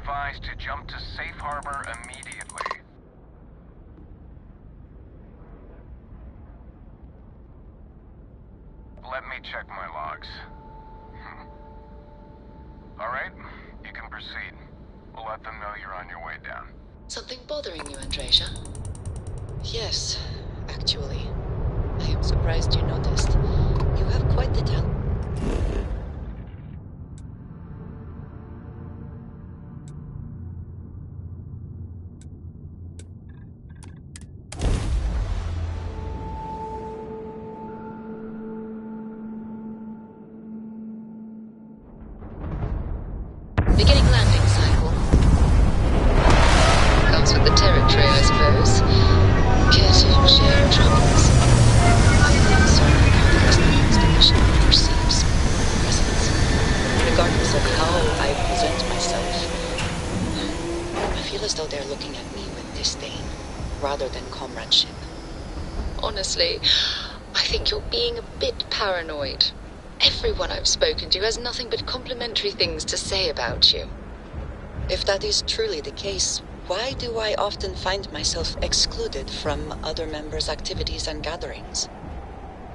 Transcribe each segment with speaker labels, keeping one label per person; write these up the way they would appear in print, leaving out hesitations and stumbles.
Speaker 1: advised to jump to safe harbor immediately. Let me check my logs. Alright, you can proceed. We'll let them know you're on your way down.
Speaker 2: Something bothering you, Andreja? Yes, actually. I am surprised you noticed. You have quite the talent. Beginning landing cycle. Comes with the territory, I suppose. Care to share your troubles? I'm concerned with how the rest of the installation perceives my presence, regardless of how I present myself. I feel as though they're looking at me with disdain, rather than comradeship. Honestly, I think you're being a bit paranoid. Everyone I've spoken to has nothing but complimentary things to say about you. If that is truly the case, why do I often find myself excluded from other members' activities and gatherings?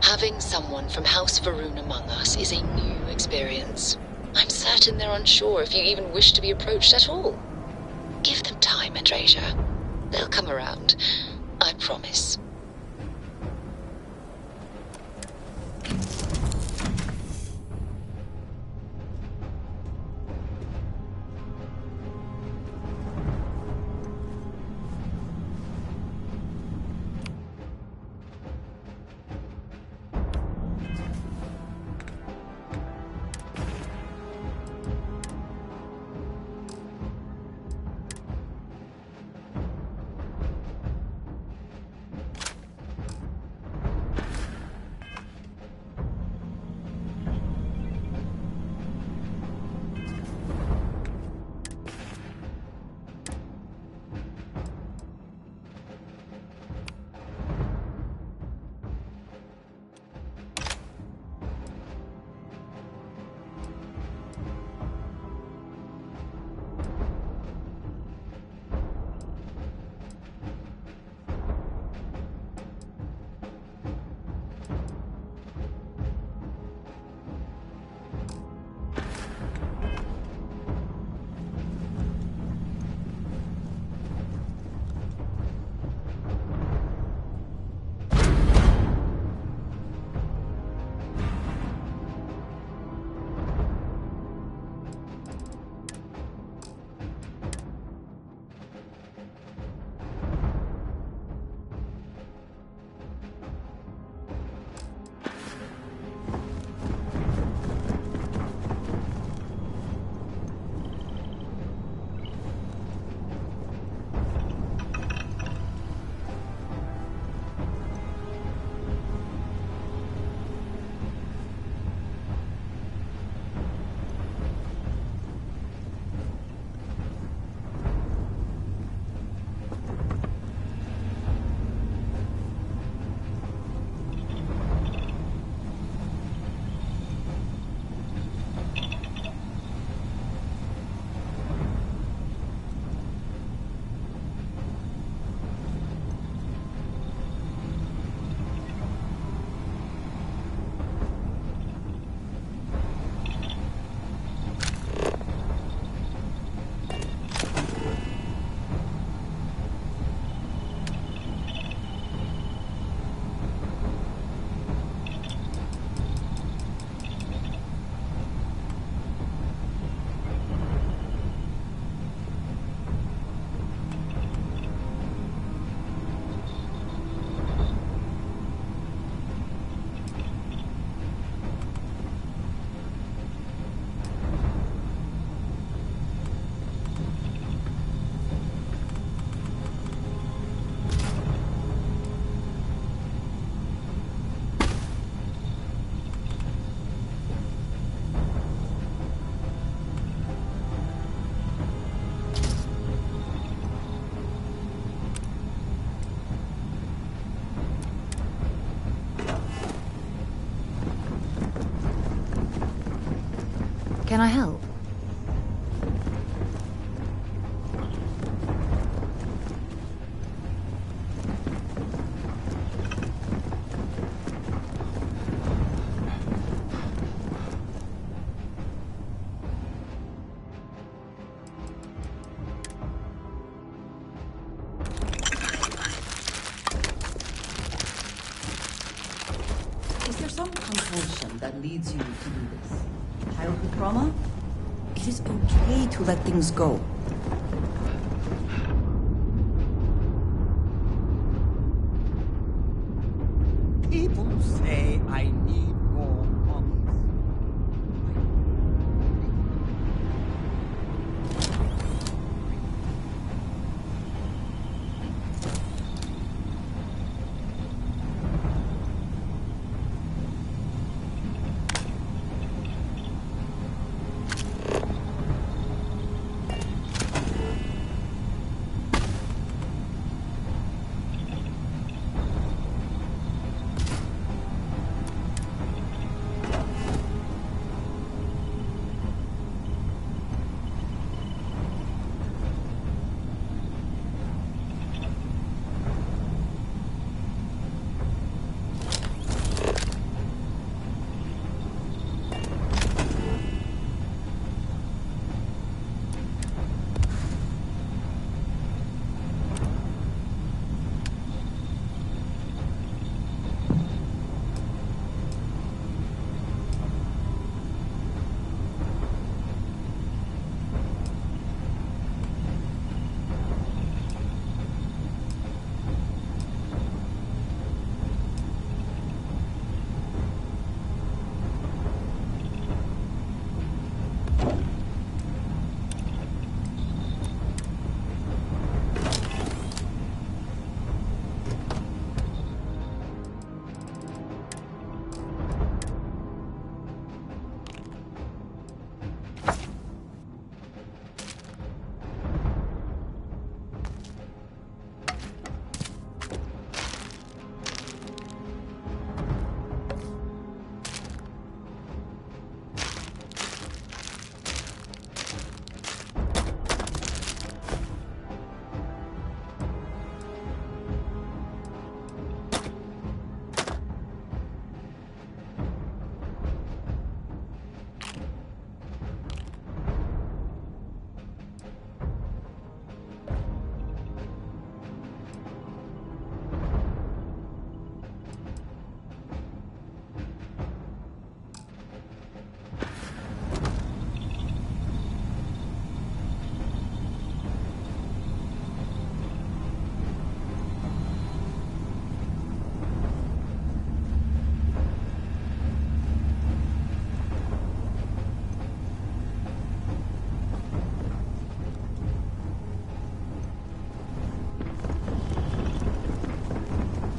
Speaker 2: Having someone from House Varun among us is a new experience. I'm certain they're unsure if you even wish to be approached at all. Give them time, Andreja. They'll come around. I promise.
Speaker 3: Can I help? that leads you to do this. Pyrochroma? It is okay to let things go.
Speaker 4: People say I need more mummies.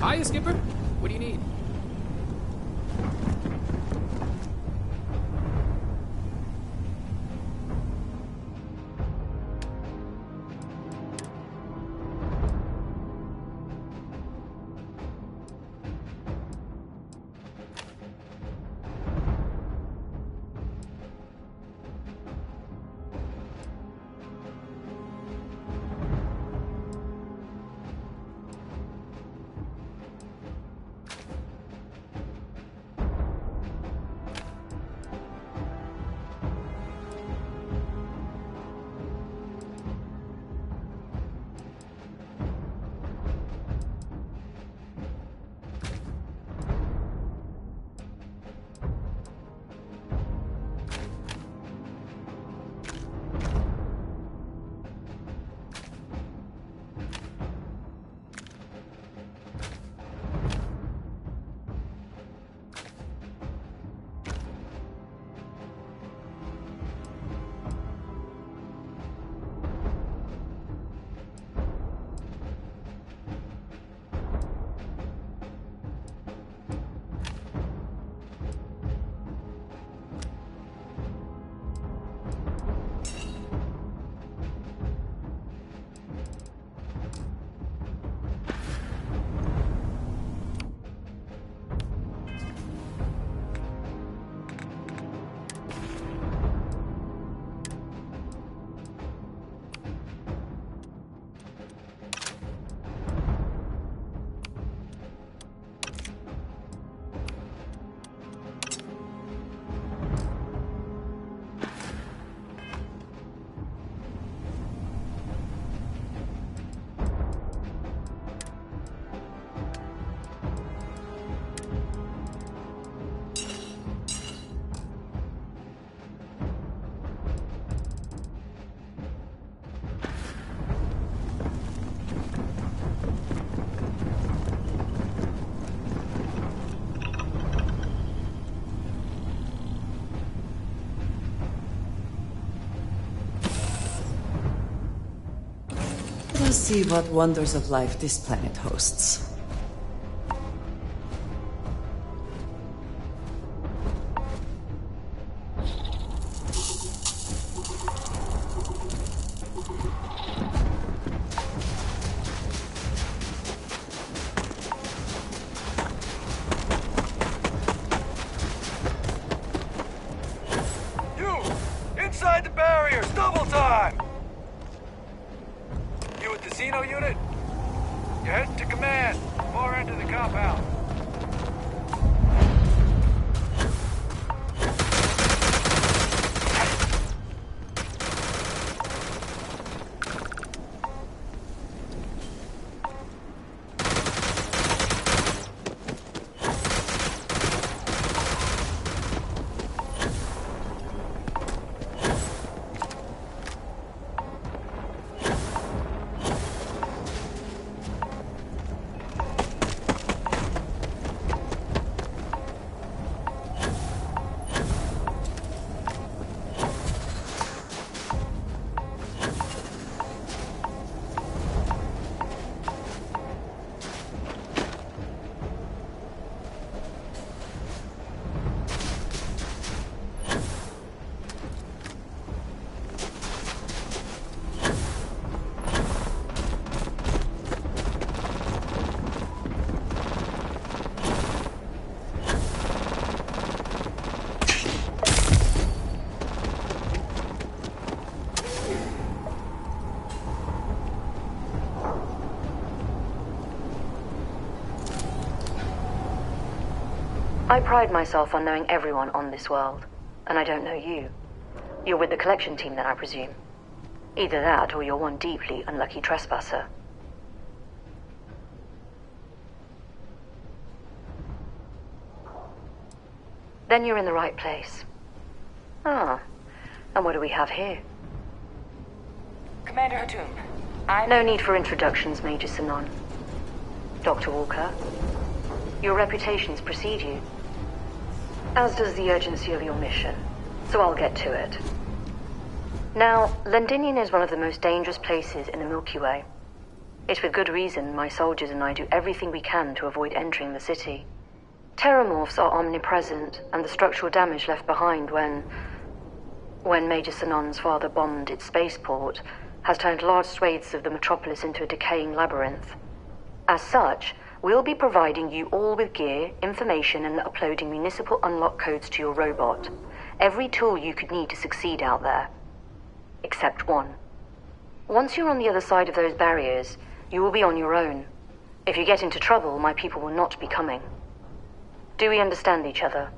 Speaker 5: Hiya, Skipper. What do you need?
Speaker 3: us see what wonders of life this planet hosts.
Speaker 6: Inside the barriers, double time! You with the Xeno unit? You're heading to command, far end of the compound.
Speaker 2: I pride myself on knowing everyone on this world, and I don't know you. You're with the collection team then, I presume. Either that, or you're one deeply unlucky trespasser. Then you're in the right place. Ah, and what do we have here?
Speaker 7: Commander Hatum,
Speaker 2: No need for introductions, Major Sinon. Dr. Walker, your reputations precede you, as does the urgency of your mission, so I'll get to it. Now, Londinium is one of the most dangerous places in the Milky Way. It's with good reason my soldiers and I do everything we can to avoid entering the city. Terramorphs are omnipresent, and the structural damage left behind when Major Sinon's father bombed its spaceport has turned large swathes of the metropolis into a decaying labyrinth. As such, we'll be providing you all with gear, information, and uploading municipal unlock codes to your robot. Every tool you could need to succeed out there. Except one. Once you're on the other side of those barriers, you will be on your own. If you get into trouble, my people will not be coming. Do we understand each other?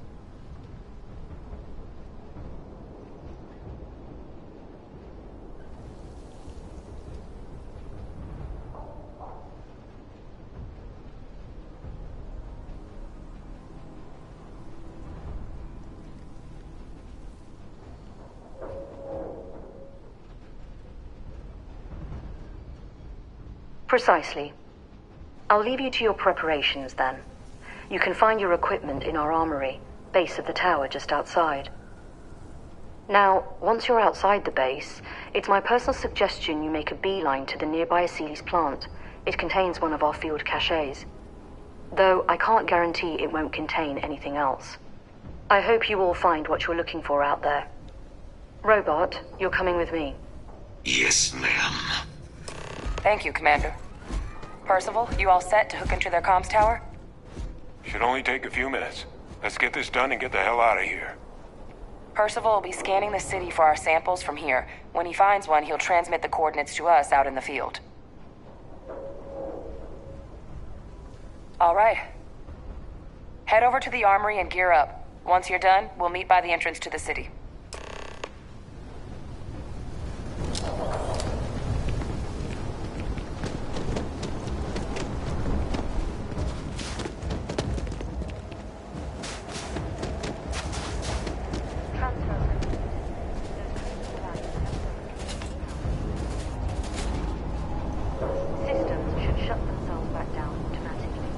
Speaker 2: Precisely. I'll leave you to your preparations then. You can find your equipment in our armory, base of the tower just outside. Now, once you're outside the base, it's my personal suggestion you make a beeline to the nearby Aceles plant. It contains one of our field caches. Though I can't guarantee it won't contain anything else. I hope you all find what you're looking for out there. Robot, you're coming with me.
Speaker 8: Yes, ma'am.
Speaker 7: Thank you, Commander. Percival, you all set to hook into their comms tower?
Speaker 1: Should only take a few minutes. Let's get this done and get the hell out of here.
Speaker 7: Percival will be scanning the city for our samples from here. When he finds one, he'll transmit the coordinates to us out in the field. All right. Head over to the armory and gear up. Once you're done, we'll meet by the entrance to the city.
Speaker 2: Systems should shut themselves back down automatically.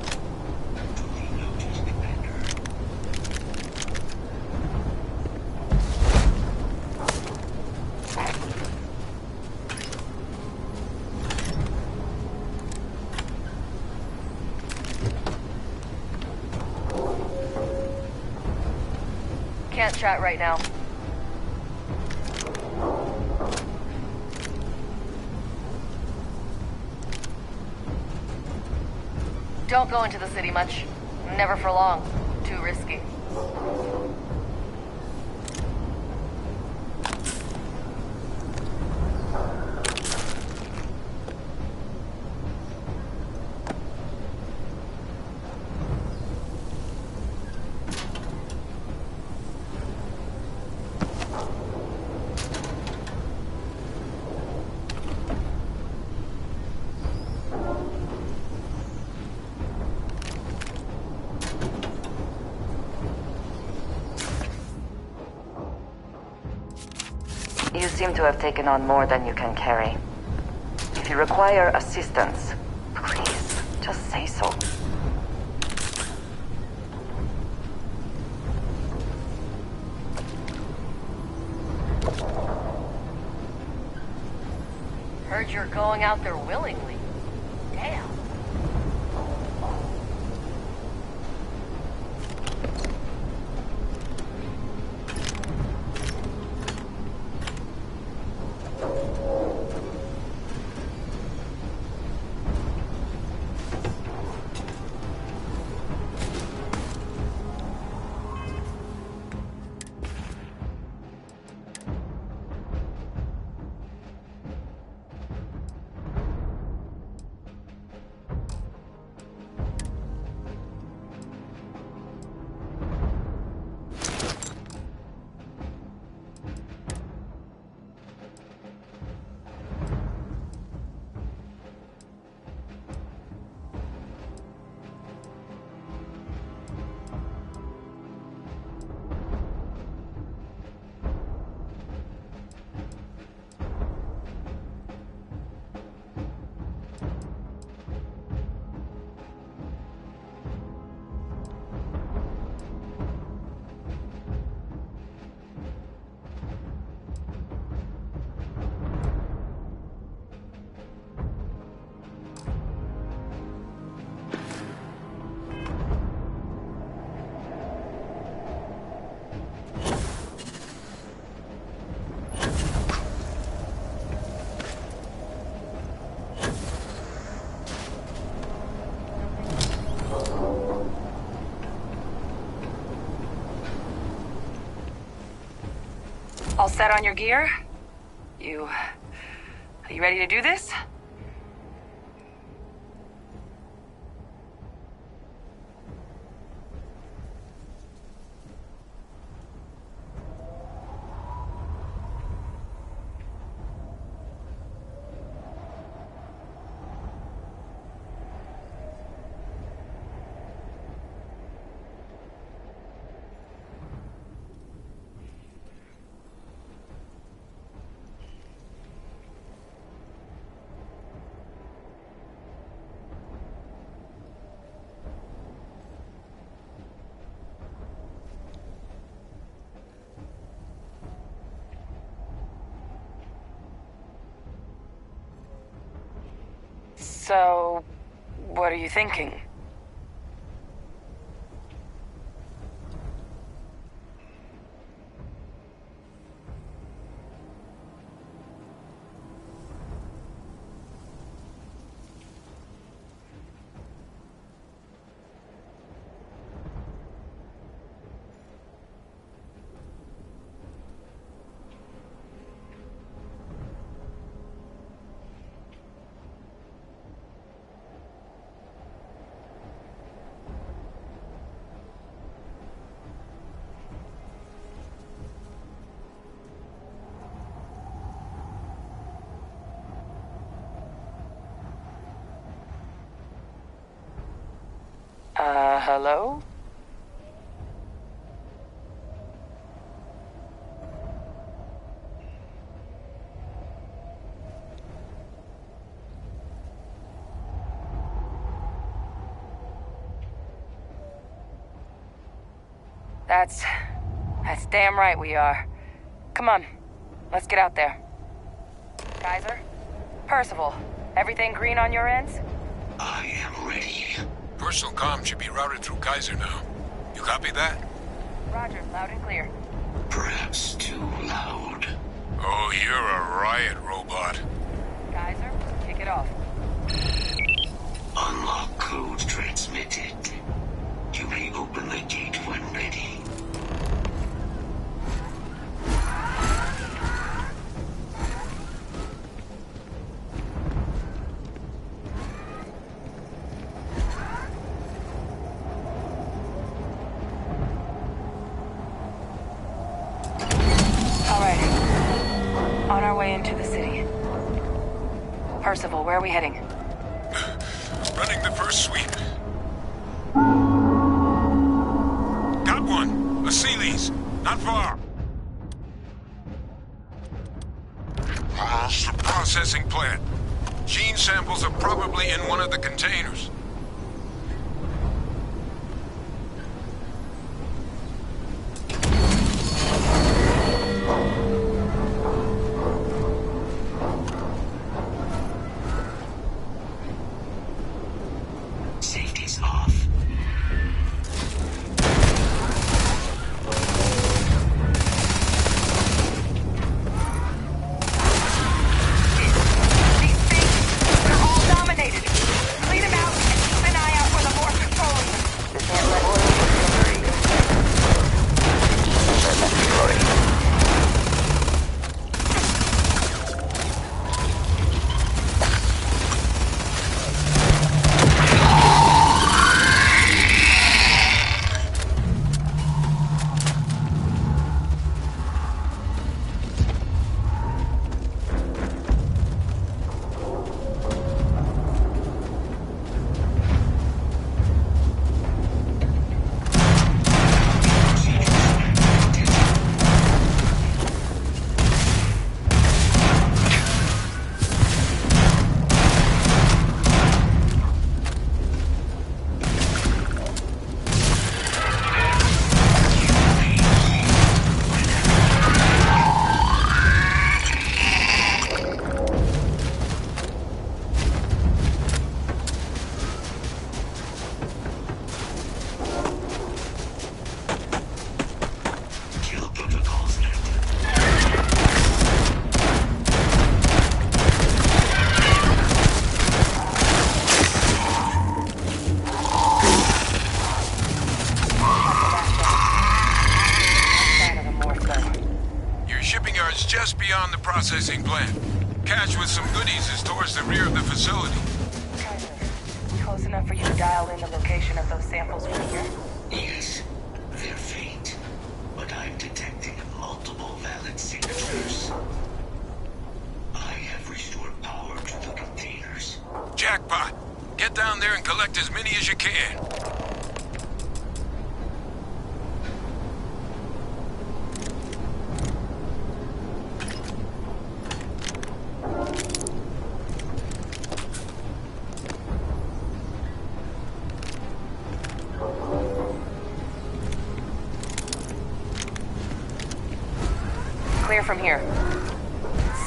Speaker 7: can't chat right now. Don't go into the city much. Never for long. Too risky.
Speaker 2: You seem to have taken on more than you can carry. If you require assistance, please, just say so.
Speaker 7: Heard you're going out there willingly. Damn. All set on your gear? Are you ready to do this? So, what are you thinking? Hello? That's damn right we are. Come on, let's get out there. Kaiser? Percival, everything green on your ends?
Speaker 8: I am ready.
Speaker 9: Personal comm should be routed through Kaiser now. You copy that?
Speaker 7: Roger, loud and clear.
Speaker 8: Perhaps too loud.
Speaker 1: Oh, you're a riot robot.
Speaker 7: Geyser, kick it off.
Speaker 8: Unlock code transmitted. You may open the gate when ready.
Speaker 7: All right. On our way into the city. Percival, where are we heading?
Speaker 1: Running the first sweep. Got one. A Sealy's. Not far. Almost the processing plant. Gene samples are probably in one of the containers.
Speaker 8: Safety's off.
Speaker 7: These things, they're all dominated. Clean them out and keep an eye out for the more controlling them.
Speaker 9: This can't let oil delivery.
Speaker 8: Kill protocols active.
Speaker 1: Your shipping yard's just beyond the processing plant. Cache with some goodies is towards the rear of the facility.
Speaker 7: Close enough for you to dial in the location of those samples from here?
Speaker 8: Yes, they're faint, but I'm detecting multiple valid signatures. I have restored power to the containers.
Speaker 1: Jackpot! Get down there and collect as many as you can.
Speaker 7: Clear from here.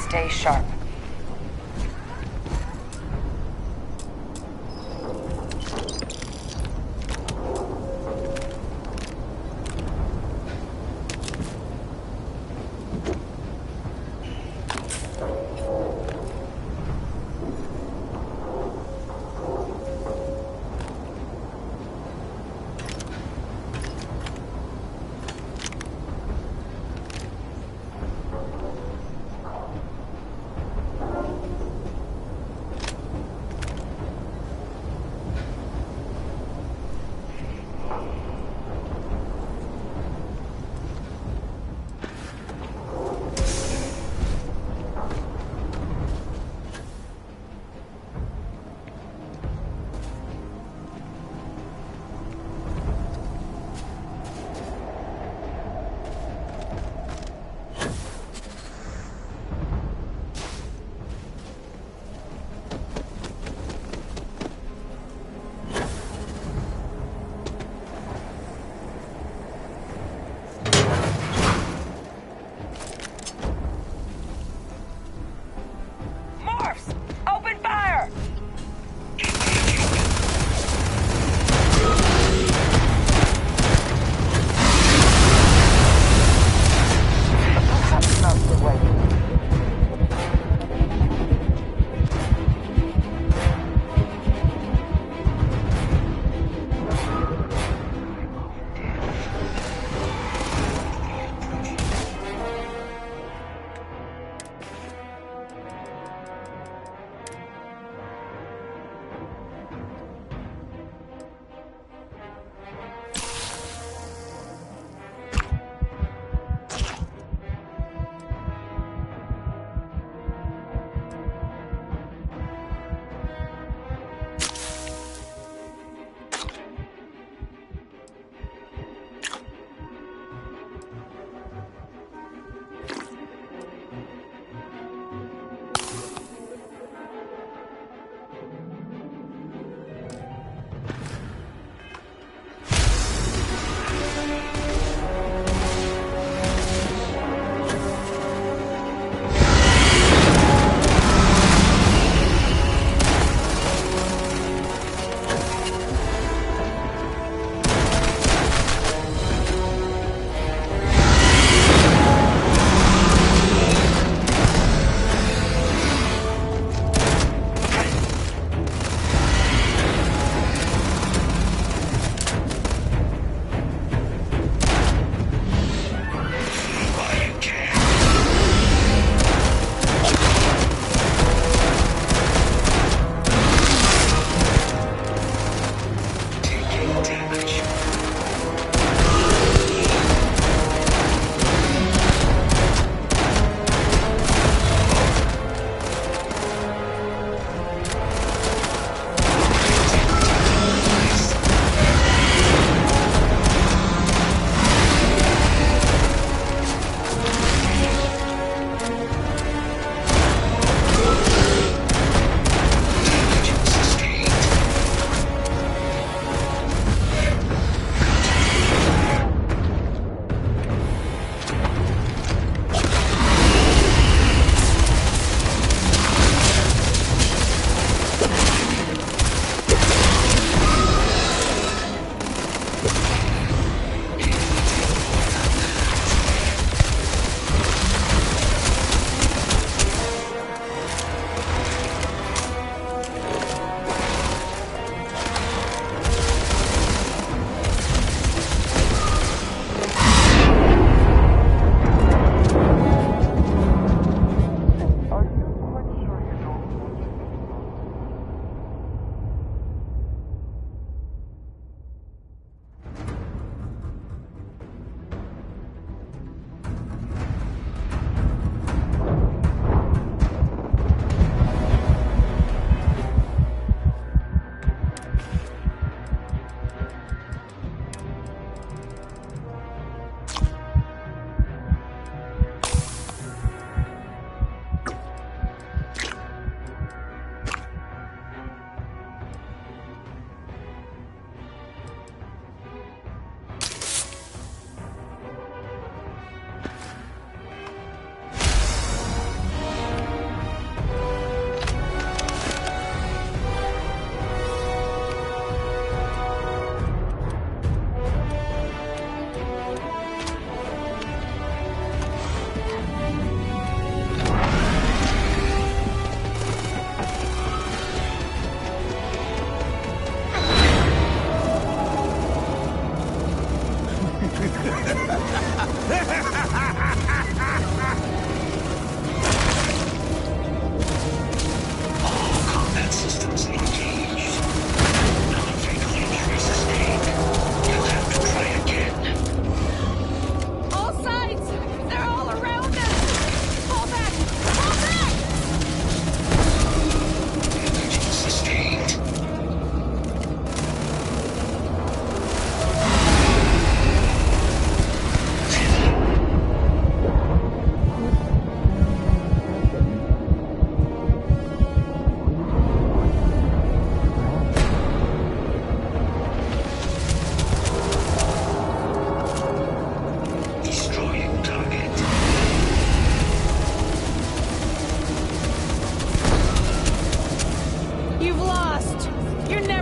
Speaker 7: Stay sharp.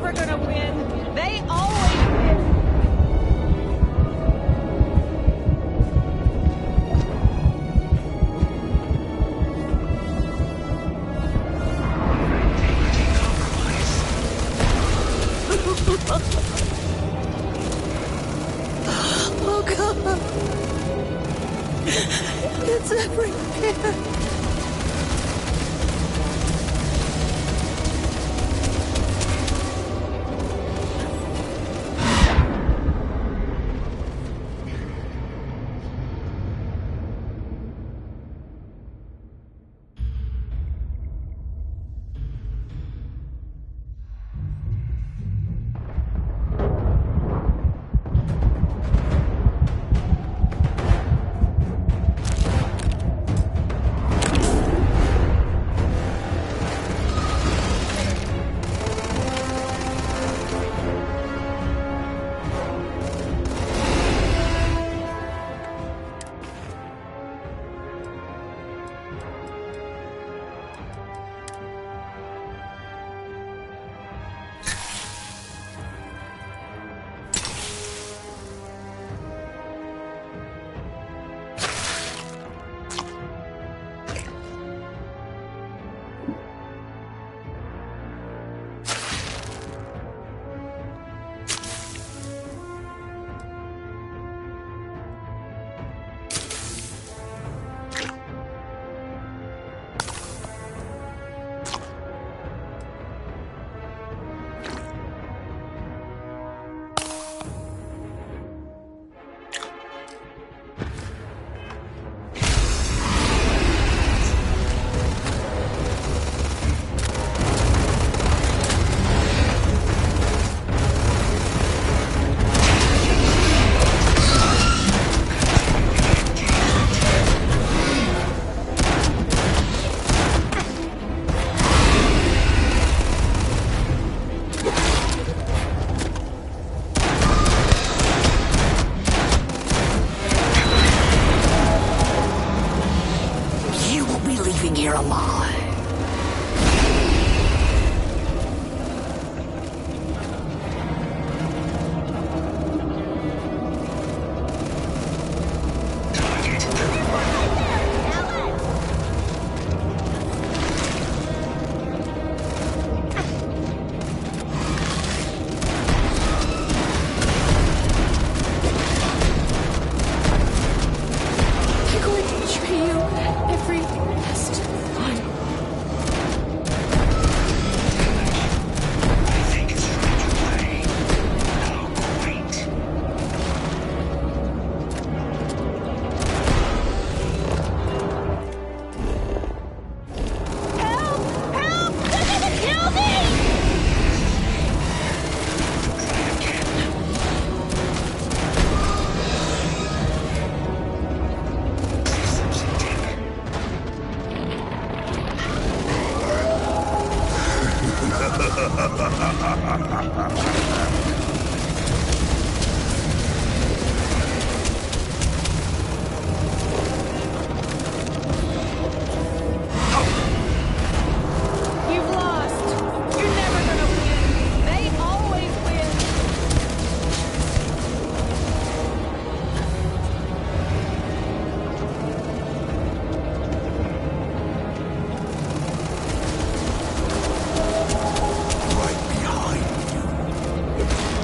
Speaker 10: never gonna win. They always win.
Speaker 3: Oh God! It's everywhere. Here alive.
Speaker 11: Right behind you.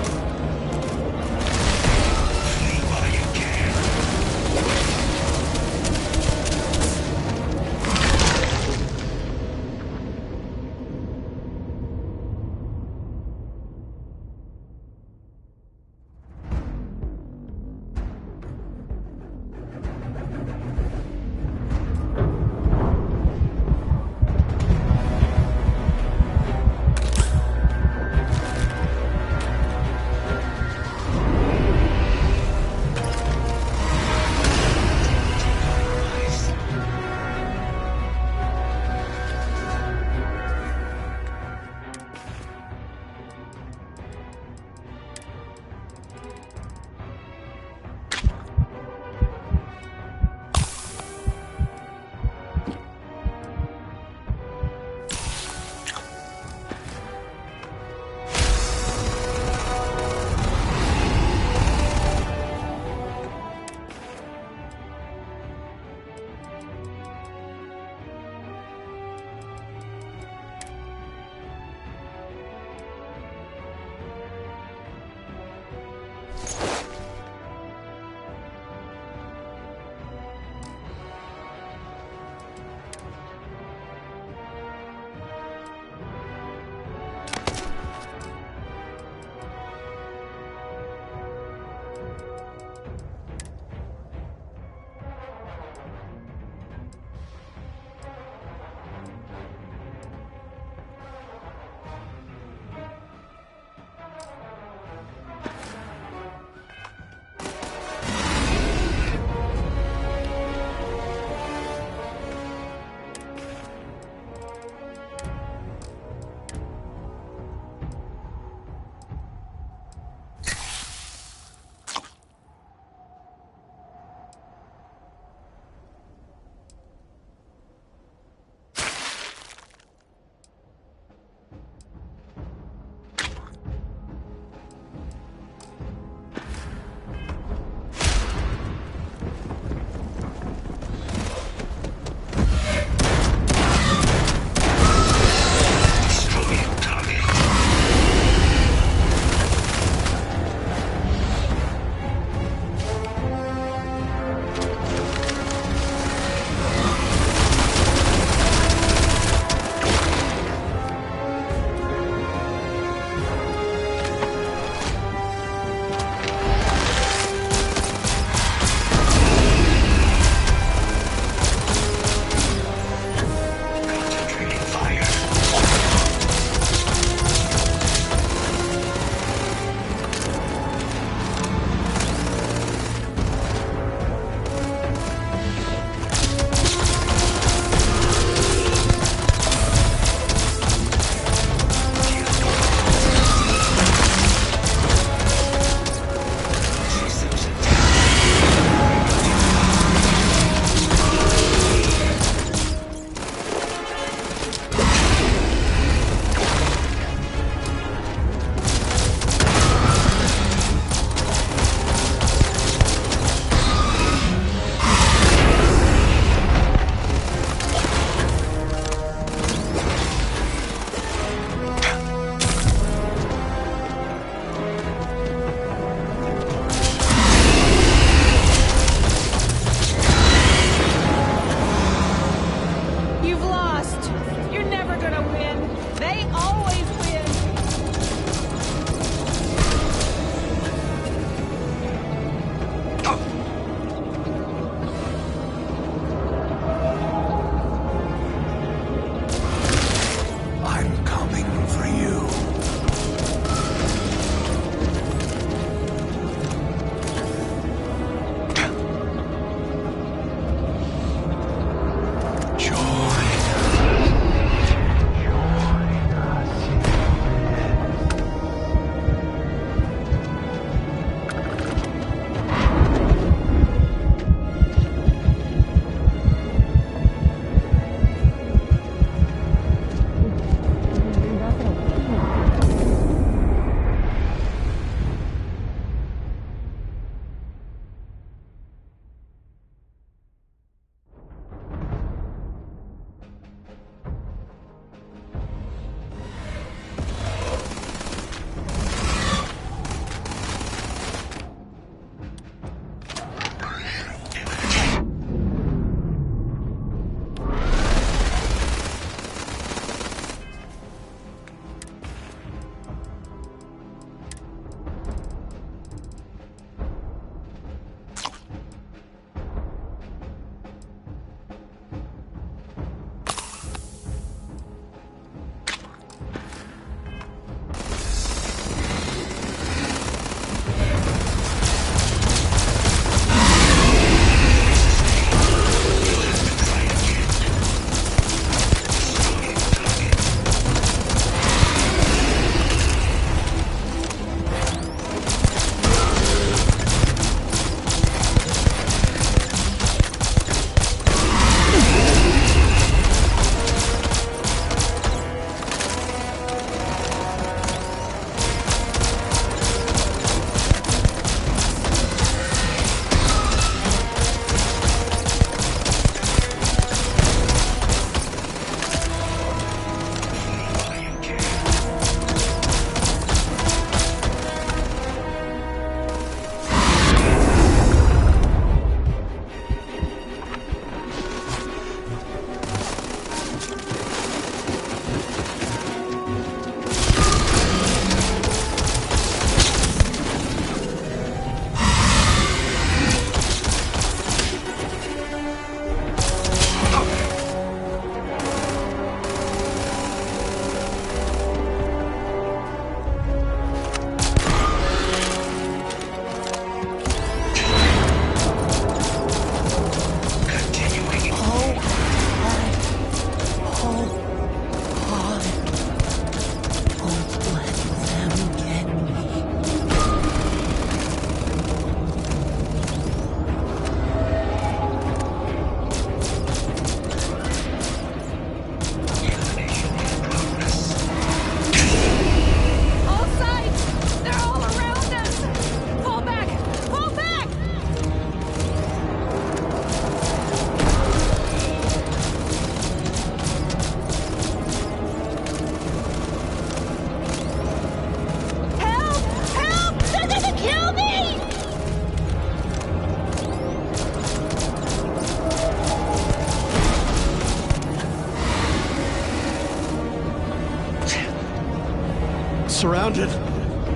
Speaker 11: Surrounded.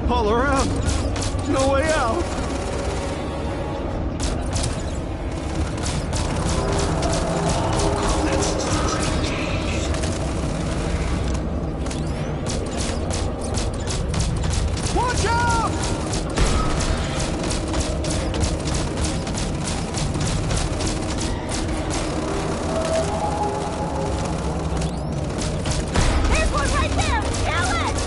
Speaker 11: All around. No way out. Watch out!
Speaker 10: There's one right there! Kill it!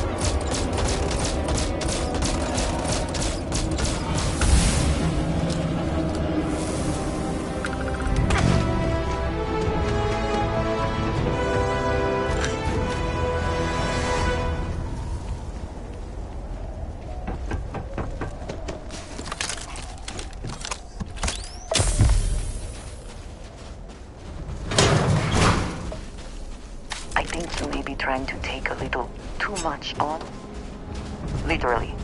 Speaker 9: I think you may be trying to take a little too much on. Literally.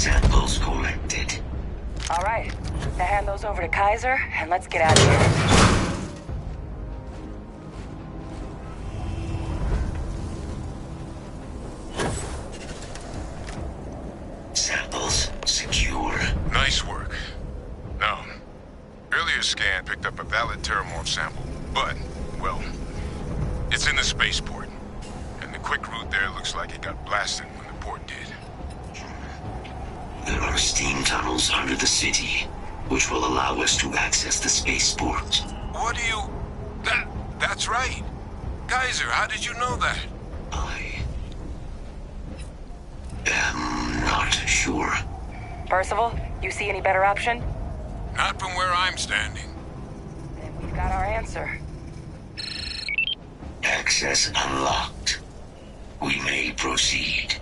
Speaker 8: Samples collected.
Speaker 7: All right. Now hand those over to Kaiser, and let's get out of here.
Speaker 8: Samples secure.
Speaker 1: Nice work. Now, earlier scan picked up a valid terramorph sample, but, well, it's in the spaceport. And the quick route there looks like it got blasted when the port did.
Speaker 8: There are steam tunnels under the city, which will allow us to access the spaceport.
Speaker 1: What do you... That's right. Kaiser, how did you know that?
Speaker 8: I am not sure.
Speaker 7: Percival, you see any better option?
Speaker 1: Not from where I'm standing.
Speaker 7: Then we've got our answer.
Speaker 8: Access unlocked. We may proceed.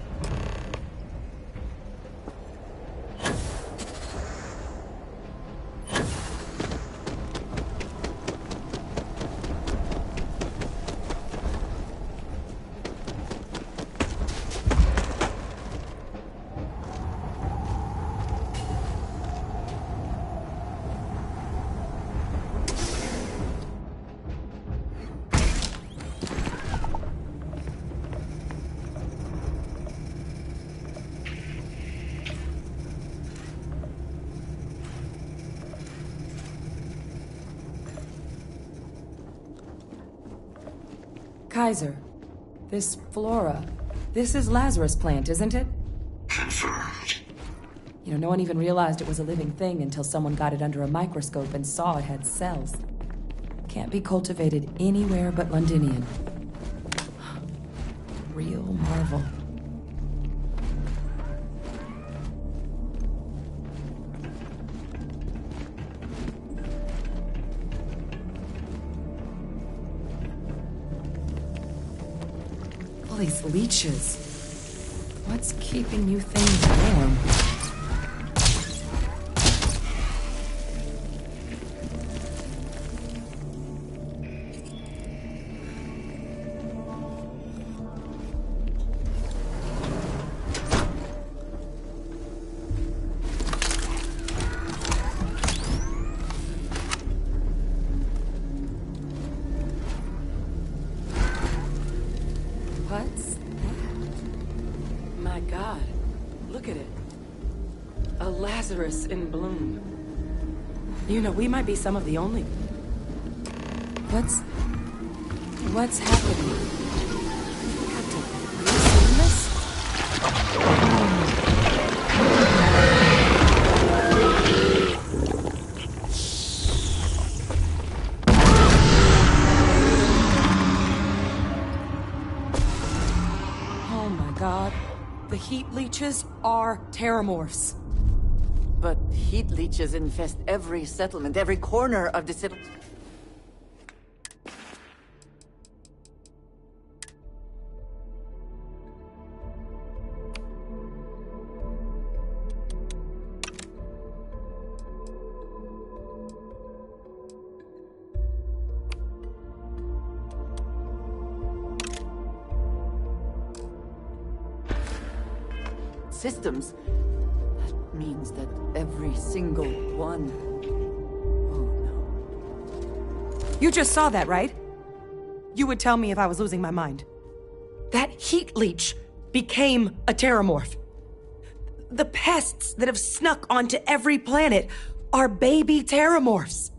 Speaker 2: Kaiser, this flora, this is Lazarus plant, isn't it?
Speaker 8: Confirmed.
Speaker 2: You know, no one even realized it was a living thing until someone got it under a microscope and saw it had cells. Can't be cultivated anywhere but Londinian. Real marvel. These leeches. What's keeping you things warm? What's that? My God, look at it. A Lazarus in bloom. You know, we might be some of the only... What's happening? Captain, have you seen this?
Speaker 12: heat leeches are terramorphs.
Speaker 9: But heat leeches infest every settlement, every corner of the city. Systems. That means that every single one. Oh no.
Speaker 12: You just saw that, right? You would tell me if I was losing my mind. That heat leech became a terramorph. The pests that have snuck onto every planet are baby terramorphs.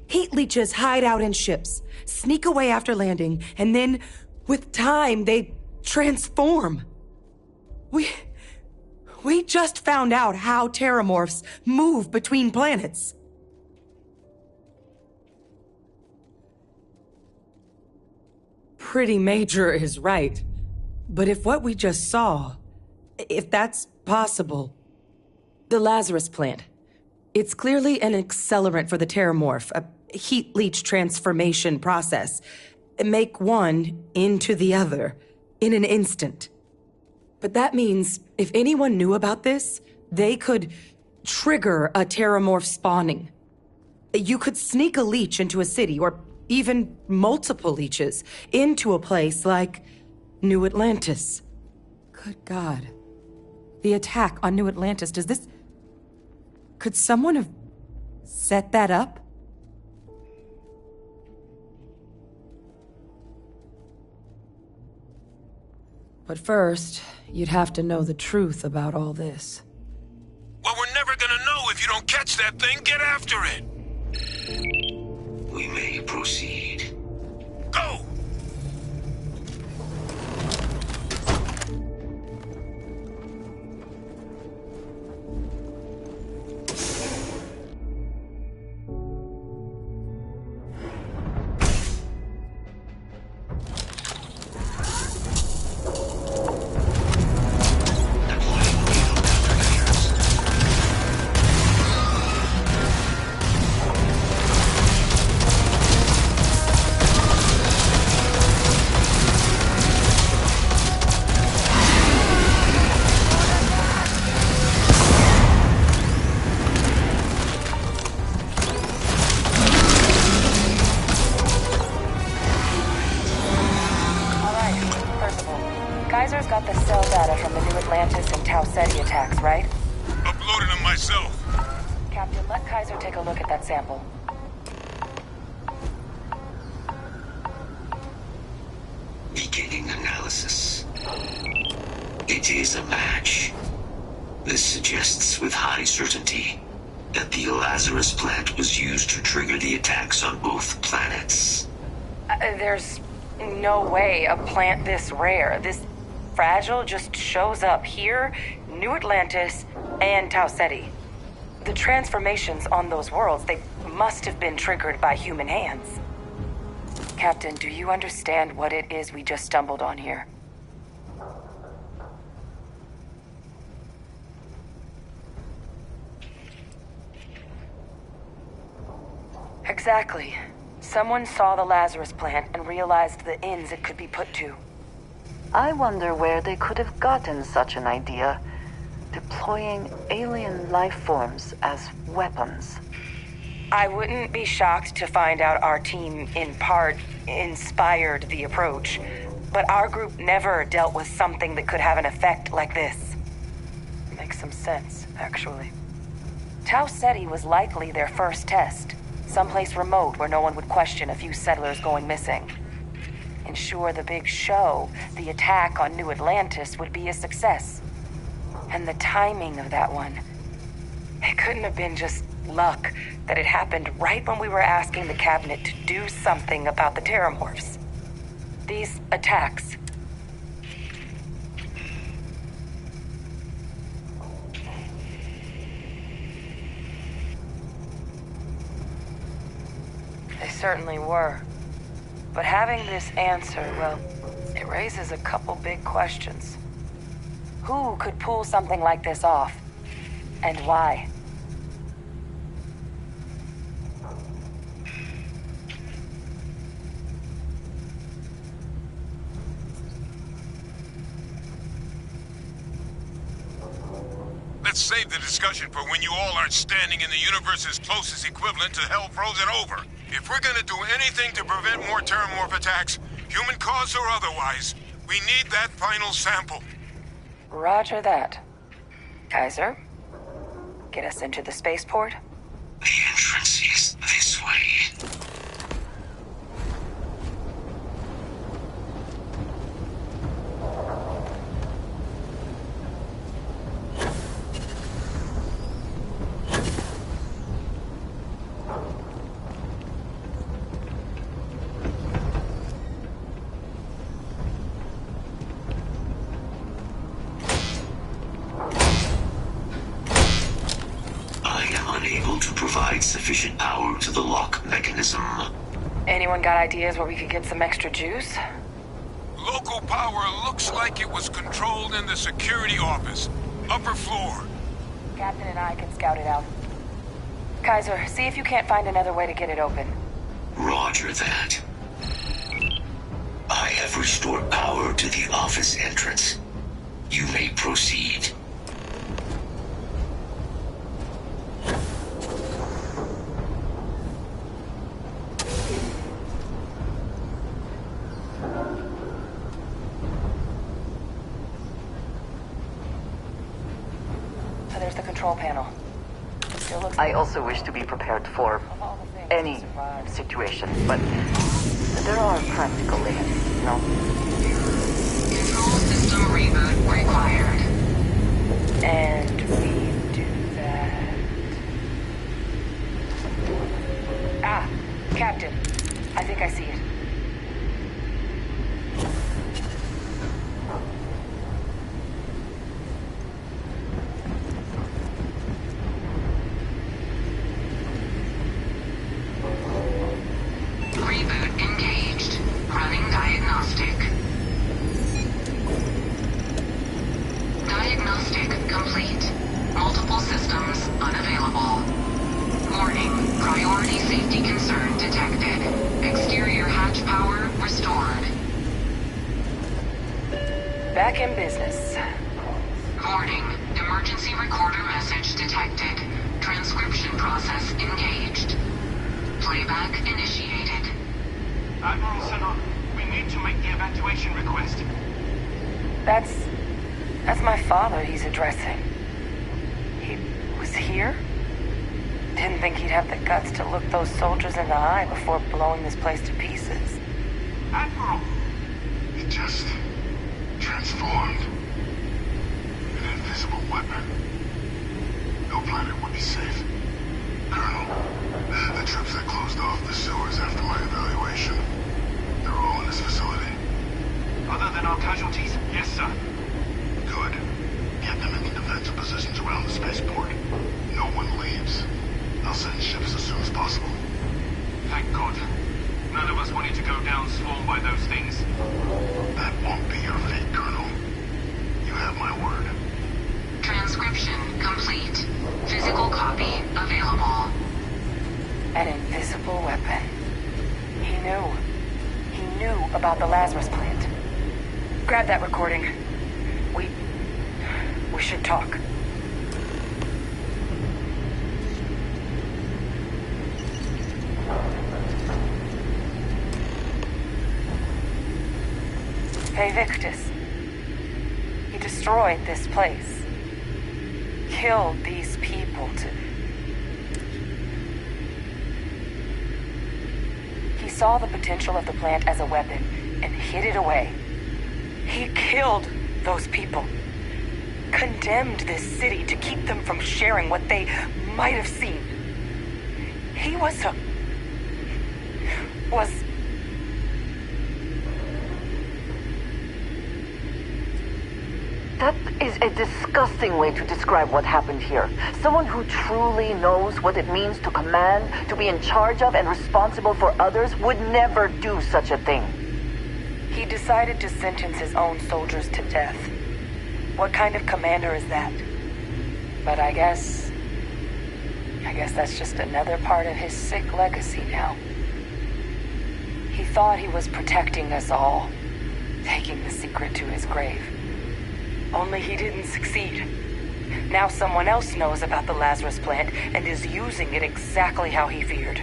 Speaker 12: Heat leeches hide out in ships, sneak away after landing, and then, with time, they transform. We just found out how terramorphs move between planets. Pretty major is right. But if what we just saw, if that's possible, the Lazarus plant, it's clearly an accelerant for the terramorph, a heat leech transformation process. Make one into the other in an instant. But that means if anyone knew about this, they could trigger a terramorph spawning. You could sneak a leech into a city, or even multiple leeches, into a place like New Atlantis. Good God. The attack on New Atlantis, could someone have set that up? But first, you'd have to know the truth about all this.
Speaker 1: Well, we're never gonna know if you don't catch that thing. Get after it!
Speaker 8: We may proceed.
Speaker 1: Go!
Speaker 7: Got the cell data from the New Atlantis and Tau Ceti attacks, right?
Speaker 1: Uploaded them myself.
Speaker 7: Captain, let Kaiser take a look at that sample.
Speaker 8: Beginning analysis. It is a match. This suggests with high certainty that the Lazarus plant was used to trigger the attacks on both planets.
Speaker 7: There's no way a plant this rare, this fragile, just shows up here, New Atlantis, and Tau Ceti. The transformations on those worlds, they must have been triggered by human hands. Captain, do you understand what it is we just stumbled on here? Exactly. Someone saw the Lazarus plant and realized the ends it could be put to.
Speaker 9: I wonder where they could have gotten such an idea, deploying alien life forms as weapons.
Speaker 7: I wouldn't be shocked to find out our team, in part, inspired the approach. But our group never dealt with something that could have an effect like this. Makes some sense, actually. Tau Ceti was likely their first test. Someplace remote where no one would question a few settlers going missing. Ensure the big show, the attack on New Atlantis, would be a success. And the timing of that one. It couldn't have been just luck that it happened right when we were asking the cabinet to do something about the terramorphs. These attacks. They certainly were. But having this answer, well, it raises a couple big questions. Who could pull something like this off? And why?
Speaker 1: Let's save the discussion for when you all aren't standing in the universe's closest equivalent to hell frozen over. If we're gonna do anything to prevent more terramorph attacks, human cause or otherwise, we need that final sample.
Speaker 7: Roger that. Kaiser, get us into the spaceport?
Speaker 8: The entrance is this way. Sufficient power to the lock mechanism.
Speaker 7: Anyone got ideas where we could get some extra juice?
Speaker 1: Local power looks like it was controlled in the security office. Upper floor.
Speaker 7: Captain and I can scout it out. Kaiser, see if you can't find another way to get it open.
Speaker 8: Roger that. I have restored power to the office entrance. You may proceed.
Speaker 7: There's the control panel. Still looks
Speaker 9: I also wish to be prepared for any situation, but there are practical limits, you know?
Speaker 8: Control system reboot required.
Speaker 7: And we do that. Ah, Captain. I think I see it. Back in business.
Speaker 8: Warning. Emergency recorder message detected. Transcription process engaged. Playback initiated.
Speaker 6: Admiral Senna, we need to make the evacuation request.
Speaker 7: That's my father he's addressing. He was here? Didn't think he'd have the guts to look those soldiers in the eye before blowing this place to pieces.
Speaker 6: Admiral!
Speaker 1: It just transformed. An invisible weapon. No planet would be safe. Colonel, the troops that closed off the sewers after my evaluation, they're all in this facility.
Speaker 6: Other than our casualties? Yes, sir.
Speaker 1: Good. Get them into defensive positions around the spaceport. No one leaves. I'll send ships as soon as possible.
Speaker 6: Thank God. None of us wanted to go down swarmed by those things.
Speaker 1: That won't be your fate, Colonel. You have my word.
Speaker 8: Transcription complete. Physical copy available.
Speaker 7: An invisible weapon. He knew. He knew about the Lazarus plant. Grab that recording. We should talk. Hey, Victus. He destroyed this place. Killed these people to... He saw the potential of the plant as a weapon and hid it away. He killed those people. Condemned this city to keep them from sharing what they might have seen. He was
Speaker 9: That is a disgusting way to describe what happened here. Someone who truly knows what it means to command, to be in charge of and responsible for others would never do such a thing.
Speaker 7: He decided to sentence his own soldiers to death. What kind of commander is that? But I guess that's just another part of his sick legacy now. He thought he was protecting us all, taking the secret to his grave. Only he didn't succeed. Now someone else knows about the Lazarus plant and is using it exactly how he feared.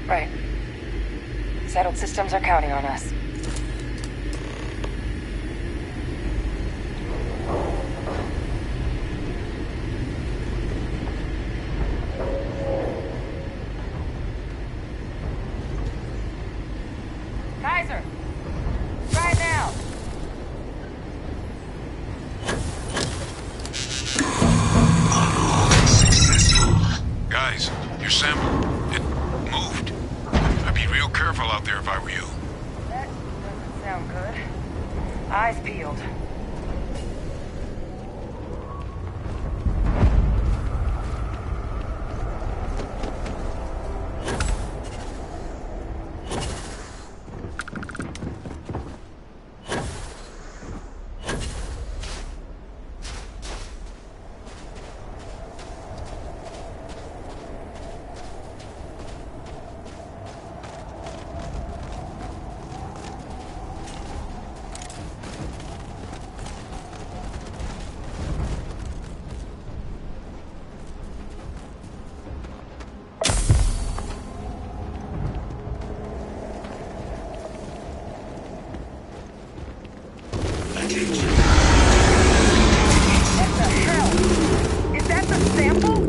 Speaker 7: Right. Settled systems are counting on us. Kaiser! Try it now!
Speaker 8: Successful.
Speaker 1: Guys, your sample, it moved. I'd be real careful out there if I were you.
Speaker 7: That doesn't sound good. Eyes peeled. What the hell? Is that the sample?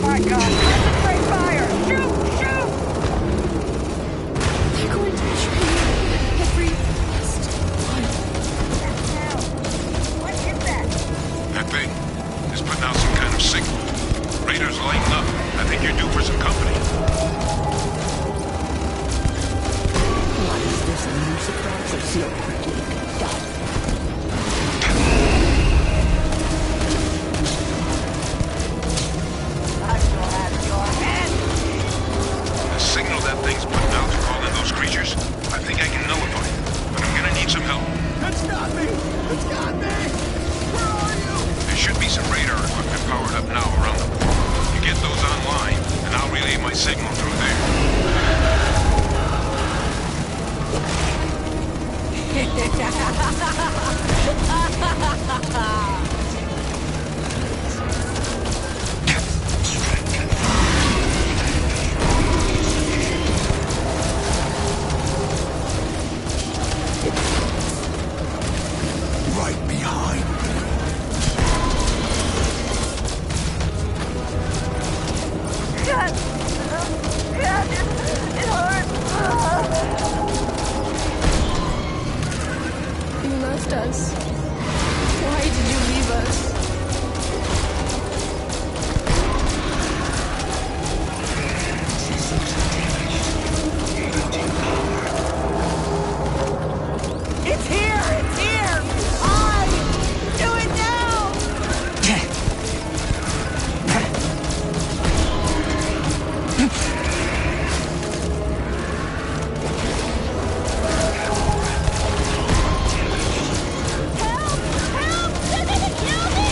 Speaker 7: My God, concentrate fire! Shoot! Shoot!
Speaker 10: They're going to train every last one.
Speaker 7: That sound. What is that?
Speaker 1: That thing is putting out some kind of signal. Radar's lighting up. I think you're due for some company.
Speaker 3: What is this, a new surprise or seal quickly? Done.
Speaker 1: The signal that thing's putting out to call in those creatures, I think I can nullify it. But I'm gonna need some help.
Speaker 11: It's got me! It's got me! Where are you?
Speaker 1: There should be some radar equipment powered up now around the port. You get those online, and I'll relay my signal through there.
Speaker 11: Right behind me.
Speaker 10: God! God, it hurts! You left us. Why did you leave us?
Speaker 7: It's here! It's here!
Speaker 10: Do it now! Help! Help! They're gonna kill me!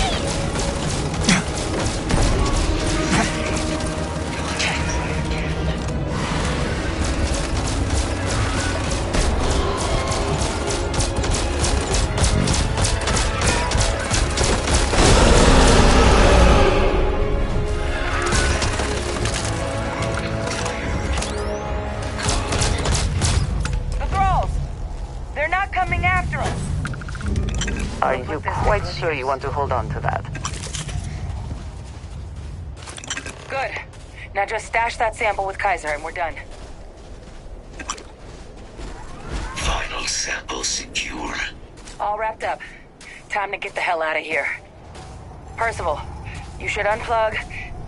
Speaker 10: The thralls! They're not coming after us!
Speaker 9: Are you quite sure you want to hold on to that?
Speaker 7: Good. Now just stash that sample with Kaiser and we're done.
Speaker 8: Final sample secure.
Speaker 7: All wrapped up. Time to get the hell out of here. Percival, you should unplug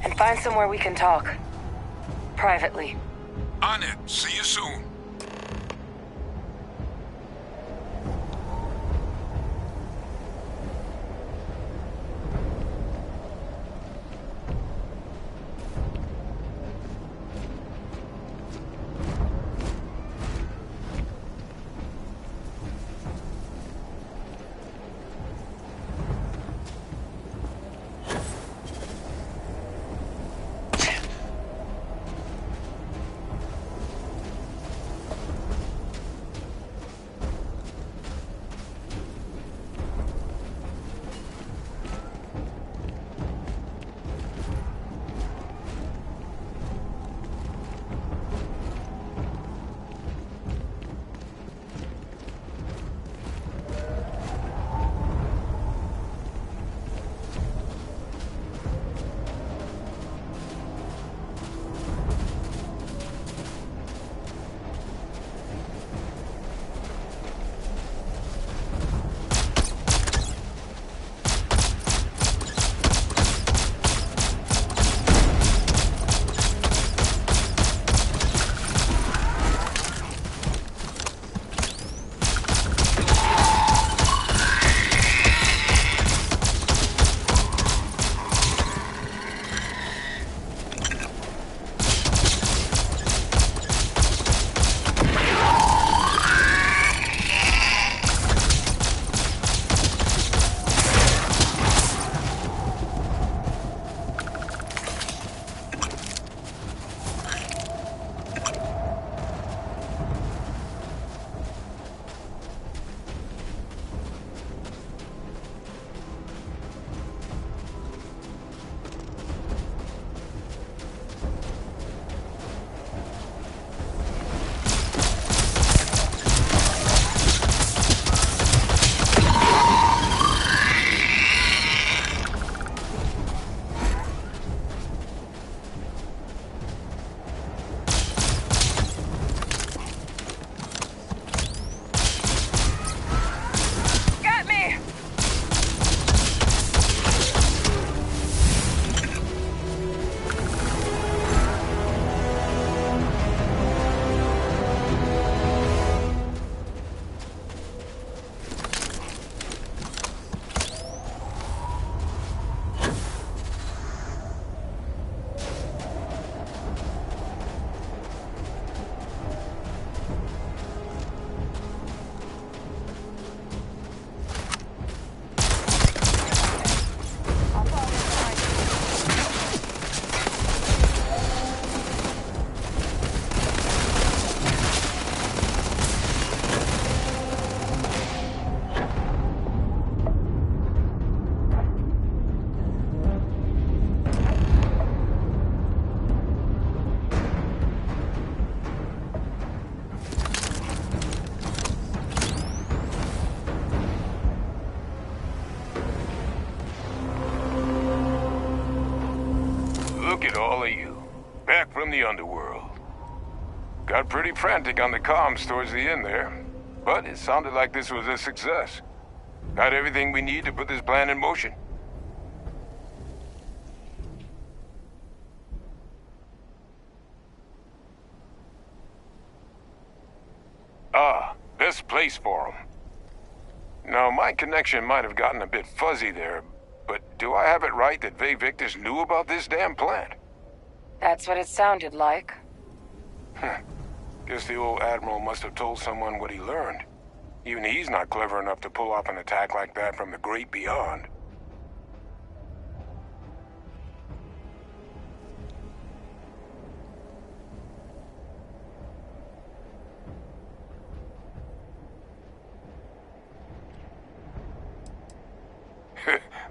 Speaker 7: and find somewhere we can talk. Privately.
Speaker 1: On it. See you soon. Look at all of you. Back from the underworld. Got pretty frantic on the comms towards the end there. But it sounded like this was a success. Got everything we need to put this plan in motion. Best place for them. Now, my connection might have gotten a bit fuzzy there, but do I have it right that Ve Victus knew about this damn plant?
Speaker 7: That's what it sounded like.
Speaker 1: Guess the old Admiral must have told someone what he learned. Even he's not clever enough to pull off an attack like that from the great beyond.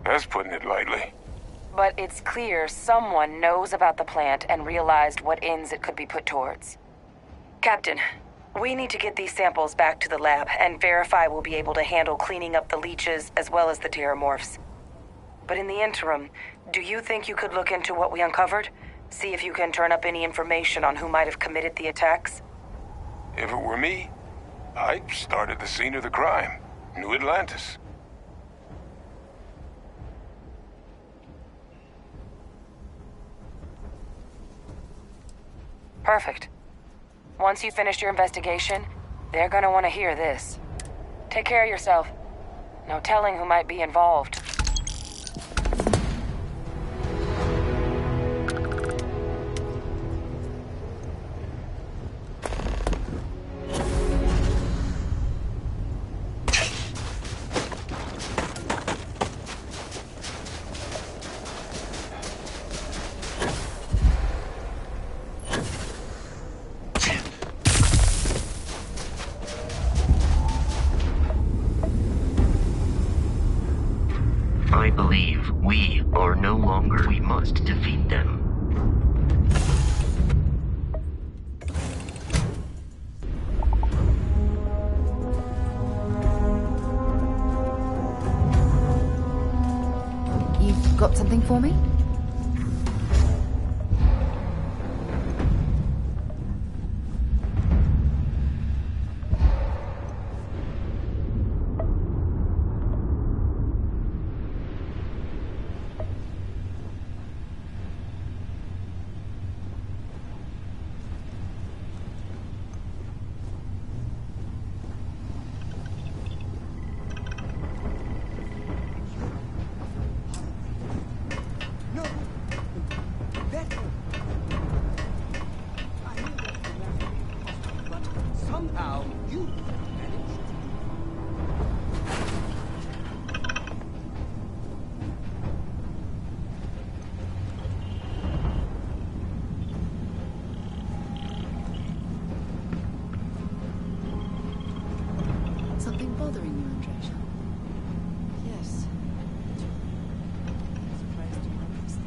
Speaker 1: That's putting it lightly.
Speaker 7: But it's clear someone knows about the plant and realized what ends it could be put towards. Captain, we need to get these samples back to the lab and verify we'll be able to handle cleaning up the leeches as well as the terramorphs. But in the interim, do you think you could look into what we uncovered? See if you can turn up any information on who might have committed the attacks?
Speaker 1: If it were me, I'd start at the scene of the crime, New Atlantis.
Speaker 7: Perfect. Once you finish your investigation, they're gonna want to hear this. Take care of yourself. No telling who might be involved.
Speaker 8: I believe we are no longer. We must defeat them.
Speaker 3: You've got something for me?
Speaker 4: Somehow you managed.
Speaker 3: Something bothering you, Andrea? Yes. Surprised you noticed.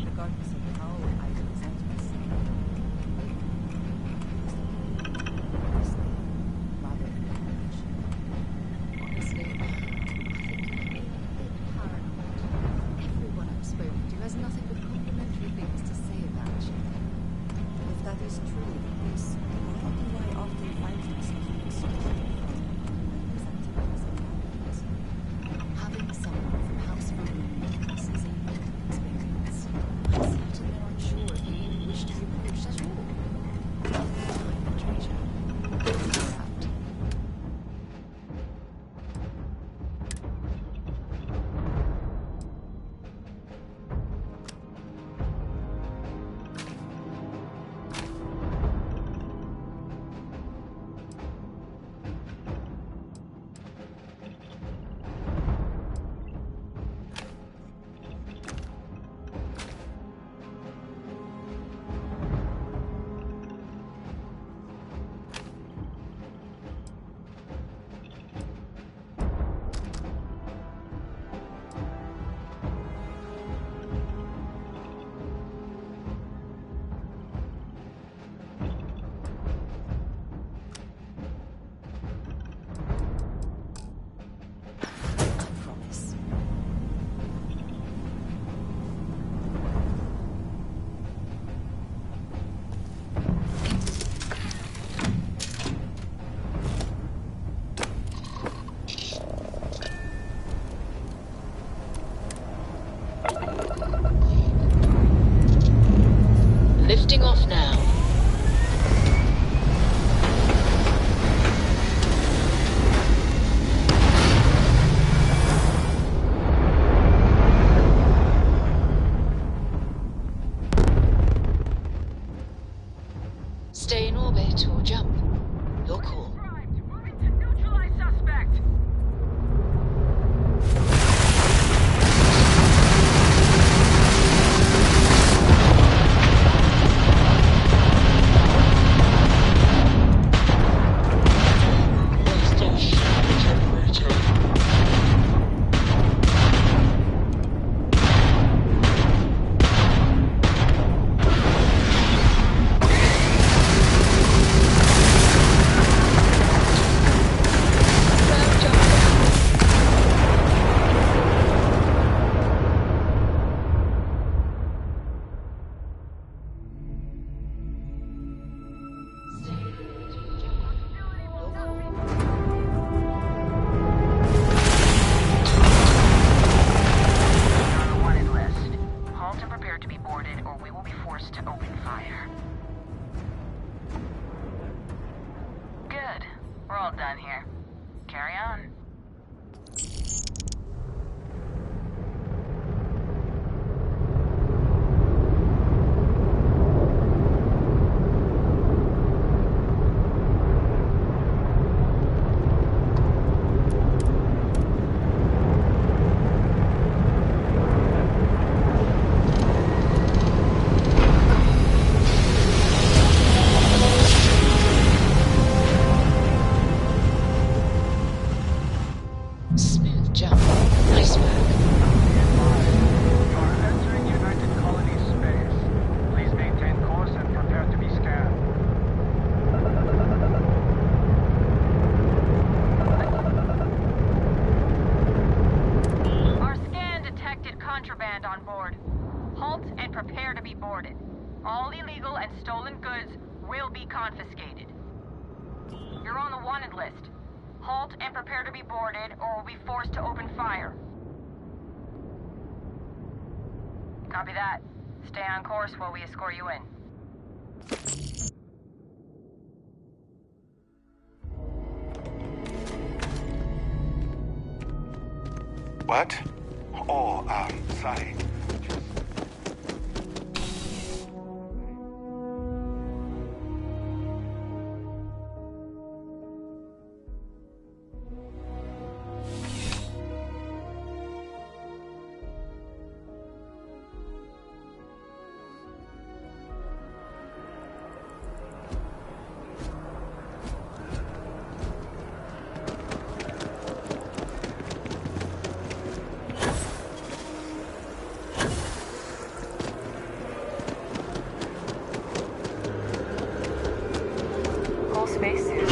Speaker 3: Regardless of how I present myself. Rather than honestly, I think I'm a bit paranoid. Everyone I've spoken to has nothing but complimentary things to say about you. If that is true, this why do I often find myself excluded from representing as a capitalism? Having someone from House Roman is a unique experience. I'm certain they're unsure if you even wish to be approached at all. Time, treasure. You're out.
Speaker 13: prepare to be boarded or we will be forced to open fire. Good. We're all done here. Carry on.
Speaker 2: Smooth jump. Nice work.
Speaker 6: You are entering United Colonies space. Please maintain course and prepare to be scanned.
Speaker 13: Our scan detected contraband on board. Halt and prepare to be boarded. All illegal and stolen goods will be confiscated. You're on the wanted list. Halt and prepare to be boarded, or we'll be forced to open fire. Copy that. Stay on course while we escort you in.
Speaker 14: What? Oh, sorry.
Speaker 7: Whole spacesuit.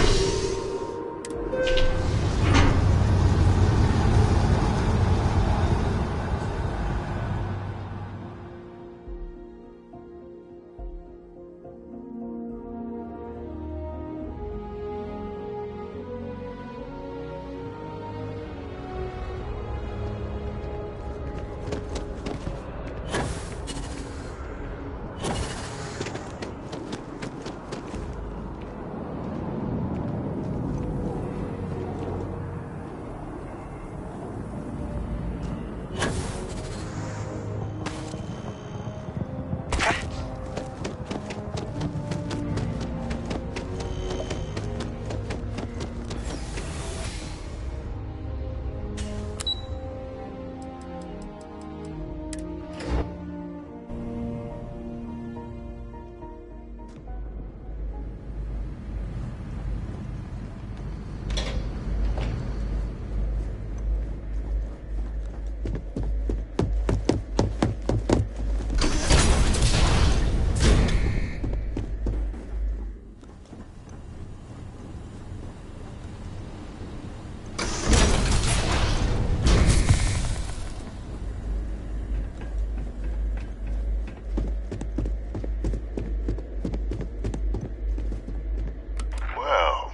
Speaker 1: Well,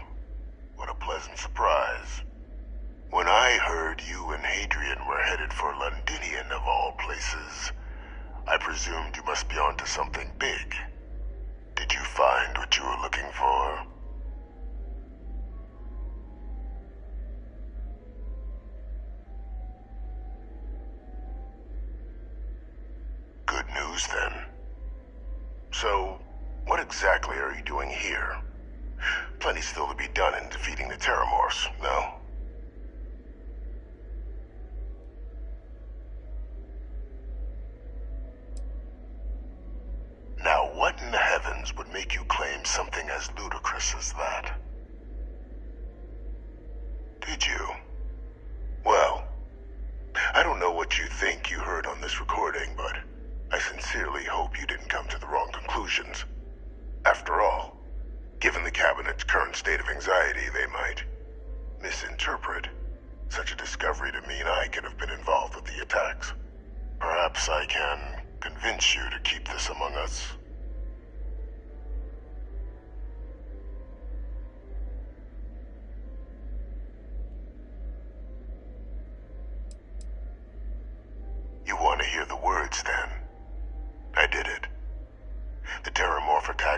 Speaker 1: what a pleasant surprise. When I heard you and Hadrian were headed for Londinian of all places, I presumed you must be onto something big. Did you find what you were looking for? Good news, then. So, what exactly are you doing here? Plenty still to be done in defeating the Terramorphs, no? Now, what in the heavens would make you claim something as ludicrous as that? Did you? Well, I don't know what you think you heard on this recording, but I sincerely hope you didn't come to the wrong conclusions. After all, given the Cabinet's current state of anxiety, they might misinterpret such a discovery to mean I could have been involved with the attacks. Perhaps I can convince you to keep this among us. You want to hear the words, then?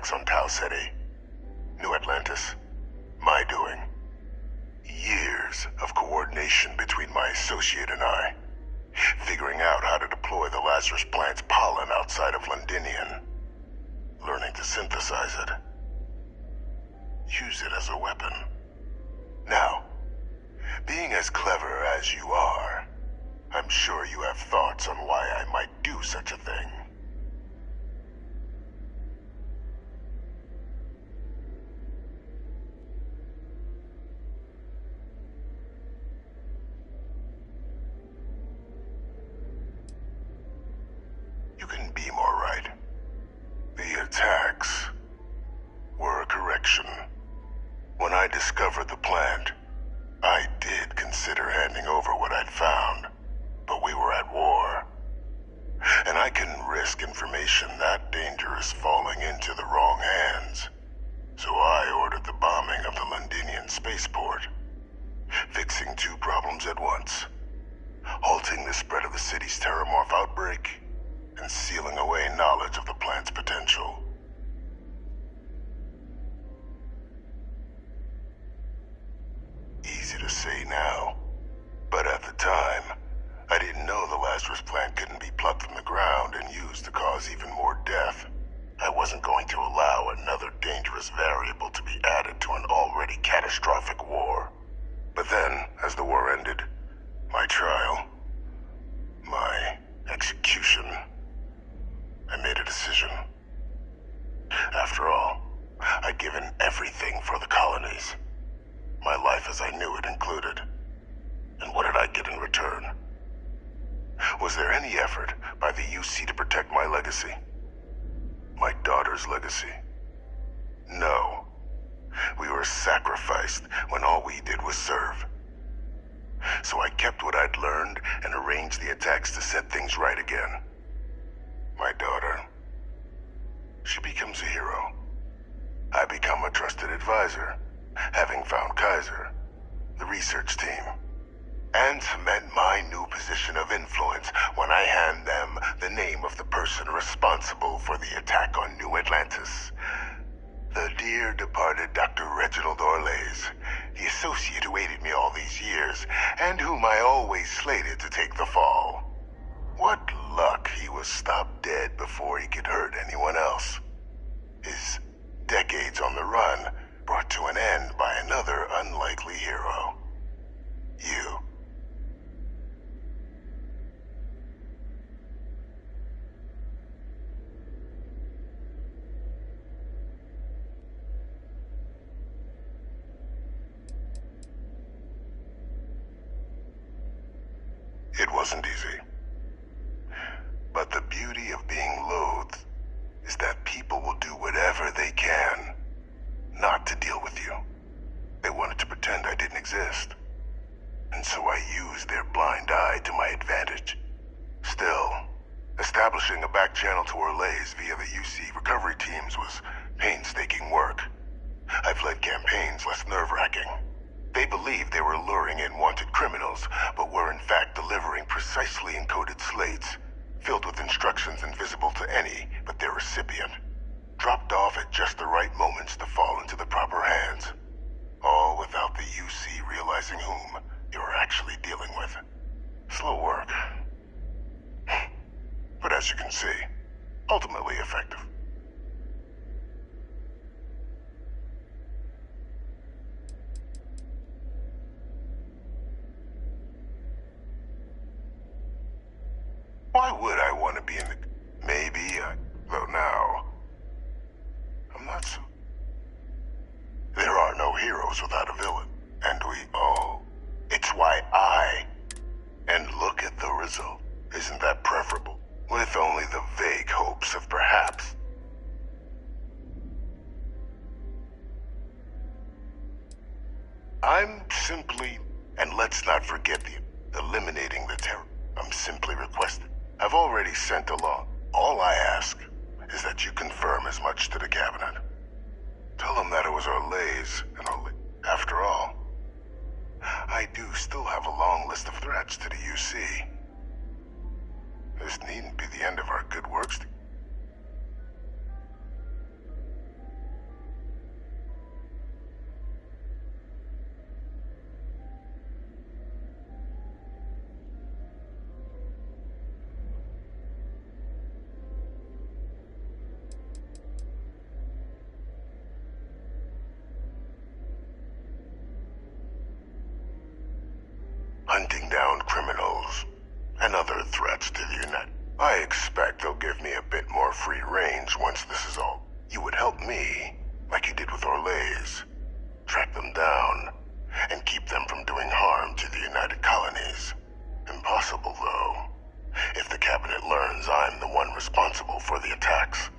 Speaker 15: attacks on Tau City, New Atlantis, my doing. Years of coordination between my associate and I, figuring out how to deploy the Lazarus plant's pollen outside of Londinian, learning to synthesize it, use it as a weapon. Now, being as clever as you are, I'm sure you have thoughts on why I might do such a thing. You can be more right. The attacks were a correction. When I discovered the plant, I did consider handing over what I'd found, but we were at war. And I couldn't risk information that dangerous falling into the wrong hands. So I ordered the bombing of the Londinian spaceport, fixing two problems at once: halting the spread of the city's terramorph outbreak, and sealing away knowledge of the plant's potential. Easy to say now, but at the time, I didn't know the Lazarus plant couldn't be plucked from the ground and used to cause even more death. I wasn't going to allow another dangerous variable to be added to an already catastrophic war. But then, as the war ended, my trial, my execution, I made a decision. After all, I'd given everything for the colonies. My life as I knew it included. And what did I get in return? Was there any effort by the UC to protect my legacy? My daughter's legacy? No. We were sacrificed when all we did was serve. So I kept what I'd learned and arranged the attacks to set things right again. My daughter, she becomes a hero. I become a trusted advisor, having found Kaiser, the research team, and cement my new position of influence when I hand them the name of the person responsible for the attack on New Atlantis. The dear departed Dr. Reginald Orlays, the associate who aided me all these years, and whom I always slated to take the fall. What luck he was stopped dead before he could hurt anyone else. His decades on the run brought to an end by another unlikely hero. You. It wasn't easy. But the beauty of being loathed is that people will do whatever they can not to deal with you. They wanted to pretend I didn't exist. And so I used their blind eye to my advantage. Still, establishing a back channel to Orlays via the UC recovery teams was painstaking work. I've led campaigns less nerve-wracking. They believed they were luring in wanted criminals, but were in fact delivering precisely encoded slates, filled with instructions invisible to any but their recipient, dropped off at just the right moments to fall into the proper hands, all without the UC realizing whom they were actually dealing with. Slow work. But as you can see, ultimately effective. Why would I want to be in the... Maybe, though now... I'm not so... There are no heroes without a villain, and we all... It's why I... And look at the result. Isn't that preferable? With only the vague hopes of perhaps... I'm simply... And let's not forget the... Eliminating the terror. I'm simply requesting. I've already sent along. All I ask is that you confirm as much to the cabinet. Tell them that it was Orlays and after all, I do still have a long list of threats to the UC. This needn't be the end of our good works. hunting down criminals, and other threats to the United. I expect they'll give me a bit more free range once this is all. You would help me, like you did with Orlays. Track them down, and keep them from doing harm to the United Colonies. Impossible, though, if the Cabinet learns I'm the one responsible for the attacks.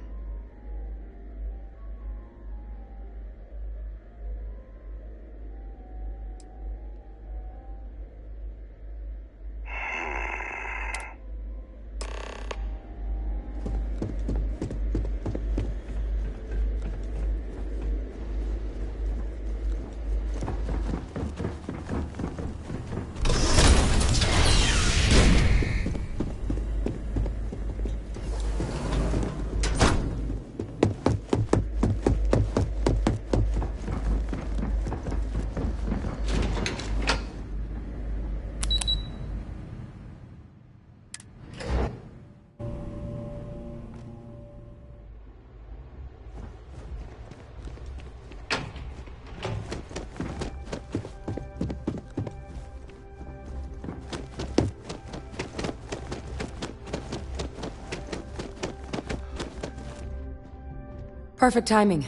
Speaker 12: Perfect timing.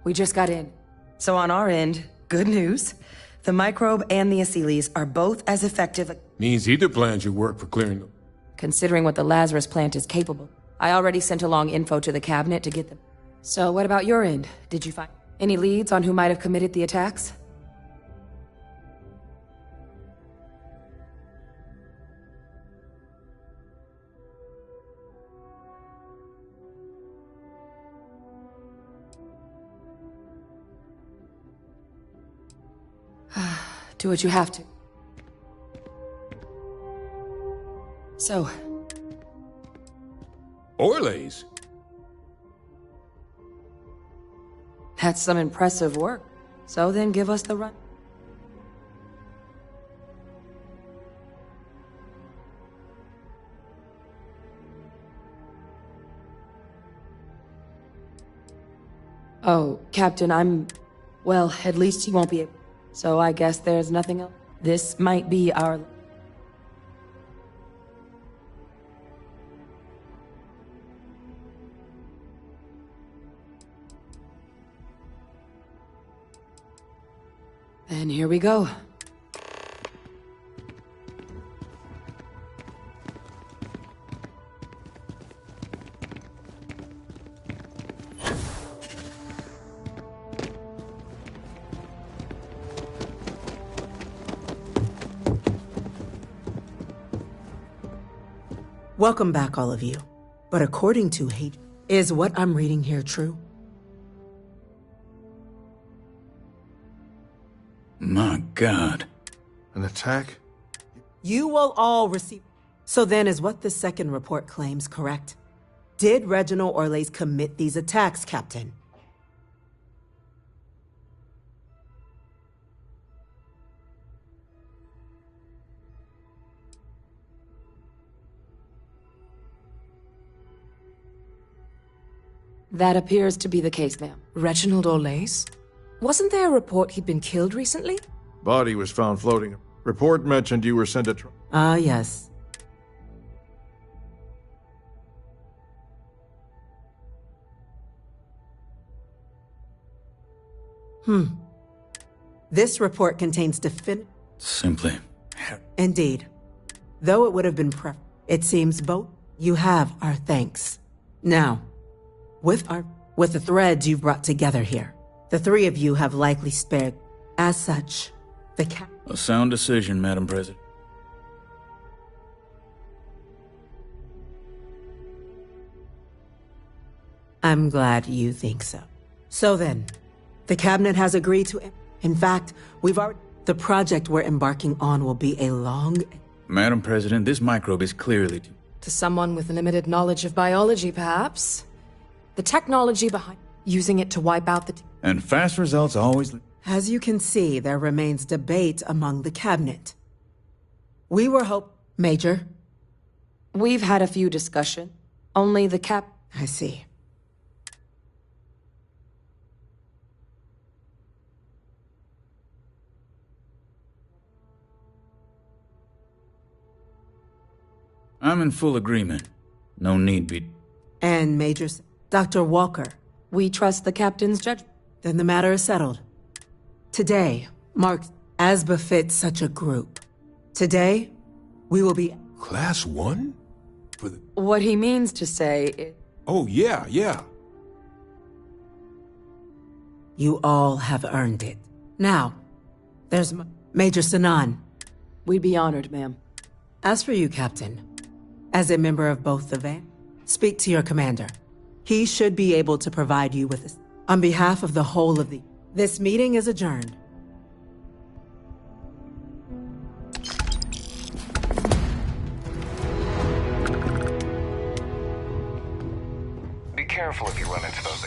Speaker 12: We just got in. So on our end, good news. The microbe and the acyles are both as effective.
Speaker 1: Means either plan should work for clearing them.
Speaker 12: Considering what the Lazarus plant is capable. I already sent along info to the Cabinet to get them. So what about your end? Did you find any leads on who might have committed the attacks? Do what you have to. So...
Speaker 1: Orlays?
Speaker 12: That's some impressive work. So then give us the run. Oh, Captain, well, at least you won't be able... So I guess there's nothing else. This might be our... Then here we go.
Speaker 16: Welcome back, all of you. But according to Hate, is what I'm reading here true?
Speaker 17: My God.
Speaker 11: An attack?
Speaker 16: You will all receive... So then is what the second report claims correct? Did Reginald Orlays commit these attacks, Captain?
Speaker 12: That appears to be the case, ma'am.
Speaker 18: Reginald Orlays? Wasn't there a report he'd been killed recently?
Speaker 11: Body was found floating. Report mentioned you were sent a...
Speaker 16: Ah, yes. This report contains
Speaker 17: Simply...
Speaker 16: Indeed. Though it would have been it seems both you have our thanks. Now, with the threads you've brought together here, the three of you have likely spared. As such,
Speaker 17: A sound decision, Madam President.
Speaker 16: I'm glad you think so. So then, the Cabinet has agreed to... In fact, we've already... The project we're embarking on will be a long...
Speaker 17: Madam President, this microbe is clearly...
Speaker 18: To someone with limited knowledge of biology, perhaps. The technology behind using it to wipe out the...
Speaker 17: And fast results always...
Speaker 16: As you can see, there remains debate among the Cabinet. We were Major?
Speaker 12: We've had a few discussions. Only the
Speaker 16: I see.
Speaker 17: I'm in full agreement. No need be...
Speaker 16: And Major... Dr. Walker.
Speaker 12: We trust the captain's judgment.
Speaker 16: Then the matter is settled. Today marks as befits such a group. Today, we will be...
Speaker 19: Class 1? For the...
Speaker 12: What he means to say is...
Speaker 19: Oh, yeah.
Speaker 16: You all have earned it. Now, there's Major Sanan.
Speaker 12: We'd be honored, ma'am.
Speaker 16: As for you, Captain, as a member of both the van, speak to your commander. He should be able to provide you with this. On behalf of the whole of the... This meeting is adjourned.
Speaker 14: Be careful if you run into those